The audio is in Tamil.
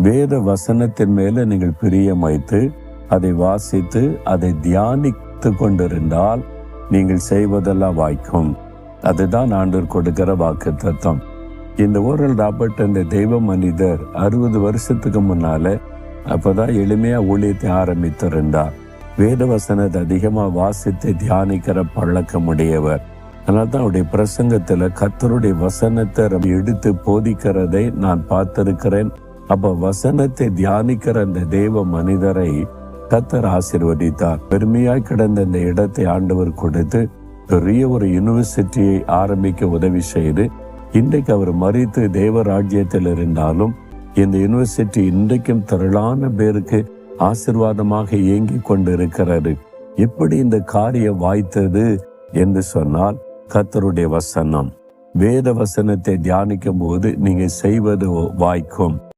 வேத வசனத்தின் மேல நீங்கள் பிரியம் வைத்து அதை வாசித்து அதை தியானித்து கொண்டிருந்தால் நீங்கள் செய்வதெல்லாம் வாய்க்கும். அதுதான் ஆண்டவர் கொடுக்கிற வாக்குத்தத்தம். இந்த ஓரல் ராபர்ட் என்ற தெய்வ மனிதர் 60 வருஷத்துக்கு முன்னால அப்பதான் எளிமையா ஊழியத்தை ஆரம்பித்திருந்தார். வேத வசனத்தை அதிகமா வாசித்து தியானிக்கிற பழக்கம் உடையவர். அதனால தான் அவருடைய பிரசங்கத்துல கர்த்தருடைய வசனத்தை எடுத்து போதிக்கிறதை நான் பார்த்திருக்கிறேன். அப்ப வசனத்தை தியானிக்கிற அந்த தேவ மனிதரை கர்த்தர் ஆசீர்வதித்தார். பெருமையாய் கிடந்த இந்த இடத்தை ஆண்டவர் கொடுத்து பெரிய ஒரு யூனிவர்சிட்டியை ஆரம்பிக்க உதவி செய்து இன்றைக்கு அவர் மரித்து தேவ ராஜ்யத்தில் இருந்தாலும் இந்த யூனிவர்சிட்டி இன்றைக்கும் திரளான பேருக்கு ஆசீர்வாதமாக இயங்கி கொண்டு இருக்கிறது. எப்படி இந்த காரியம் வாய்த்தது என்று சொன்னால் கர்த்தருடைய வசனம். வேத வசனத்தை தியானிக்கும் போது நீங்க செய்வது வாய்க்கும்.